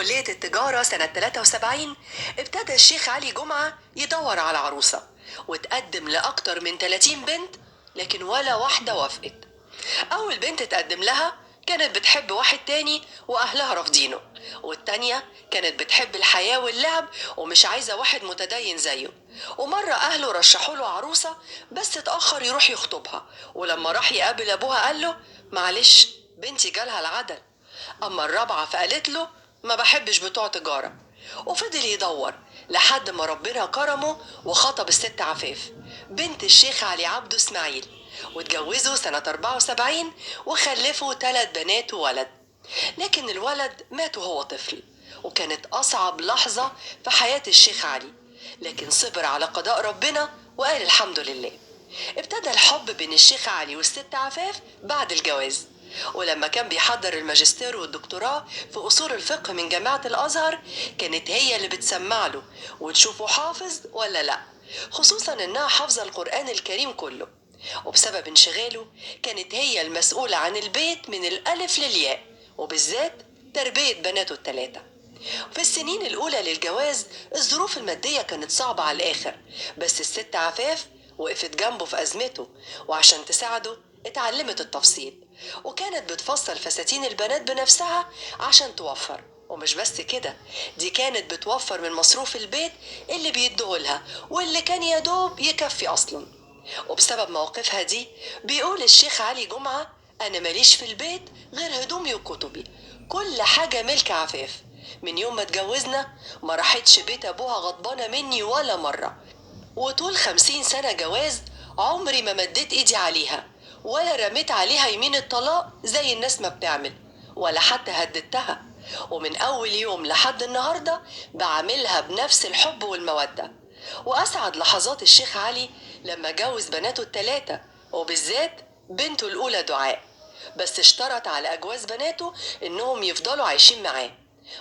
كلية التجارة سنة 73 ابتدى الشيخ علي جمعة يدور على عروسة، وتقدم لأكتر من 30 بنت، لكن ولا واحدة وافقت. أول بنت تقدم لها كانت بتحب واحد تاني وأهلها رافضينه، والتانية كانت بتحب الحياة واللعب ومش عايزة واحد متدين زيه. ومرة أهله رشحوا له عروسة بس اتأخر يروح يخطبها، ولما راح يقابل أبوها قال له معلش بنتي جالها العدل. أما الرابعة فقالت له ما بحبش بتوع تجارة. وفضل يدور لحد ما ربنا كرمه وخطب الست عفاف بنت الشيخ علي عبده اسماعيل، واتجوزوا سنة 74 وخلفوا 3 بنات وولد. لكن الولد مات وهو طفل، وكانت أصعب لحظة في حياة الشيخ علي، لكن صبر على قضاء ربنا وقال الحمد لله. ابتدى الحب بين الشيخ علي والست عفاف بعد الجواز، ولما كان بيحضر الماجستير والدكتوراه في أصول الفقه من جامعة الأزهر كانت هي اللي بتسمع له وتشوفه حافظ ولا لأ، خصوصا إنها حافظة القرآن الكريم كله. وبسبب انشغاله كانت هي المسؤولة عن البيت من الألف للياء، وبالذات تربية بناته ال3. في السنين الأولى للجواز الظروف المادية كانت صعبة على الآخر، بس الست عفاف وقفت جنبه في أزمته، وعشان تساعده اتعلمت التفصيل، وكانت بتفصل فساتين البنات بنفسها عشان توفر. ومش بس كده، دي كانت بتوفر من مصروف البيت اللي بيديهولها واللي كان يدوب يكفي أصلا. وبسبب مواقفها دي بيقول الشيخ علي جمعة أنا ماليش في البيت غير هدومي وكتبي، كل حاجة ملك عفاف. من يوم ما اتجوزنا ما راحتش بيت أبوها غضبانة مني ولا مرة، وطول 50 سنة جواز عمري ما مديت إيدي عليها ولا رميت عليها يمين الطلاق زي الناس ما بتعمل، ولا حتى هددتها. ومن أول يوم لحد النهاردة بعاملها بنفس الحب والمودة. وأسعد لحظات الشيخ علي لما جوز بناته ال3، وبالذات بنته الأولى دعاء، بس اشترط على أجواز بناته إنهم يفضلوا عايشين معاه.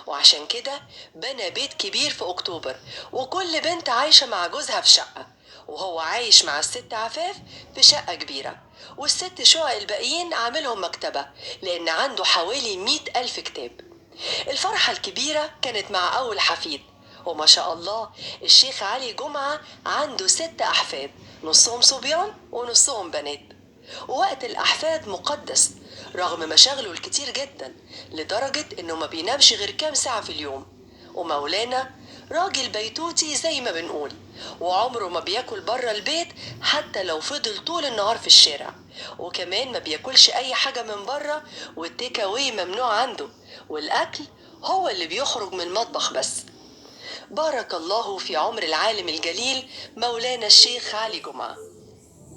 وعشان كده بنى بيت كبير في أكتوبر، وكل بنت عايشة مع جوزها في شقة، وهو عايش مع الست عفاف في شقة كبيرة، والست شقق الباقيين عاملهم مكتبة لأن عنده حوالي 100,000 كتاب. الفرحة الكبيرة كانت مع أول حفيد، وما شاء الله الشيخ علي جمعة عنده 6 أحفاد، نصهم صبيان ونصهم بنات. ووقت الأحفاد مقدس رغم مشاغله الكتير جدا، لدرجة إنه ما بينامش غير كام ساعة في اليوم. ومولانا راجل بيتوتي زي ما بنقول، وعمره ما بياكل بره البيت حتى لو فضل طول النهار في الشارع. وكمان ما بياكلش أي حاجة من بره، والتيك أواي ممنوع عنده، والأكل هو اللي بيخرج من المطبخ بس. بارك الله في عمر العالم الجليل مولانا الشيخ علي جمعة.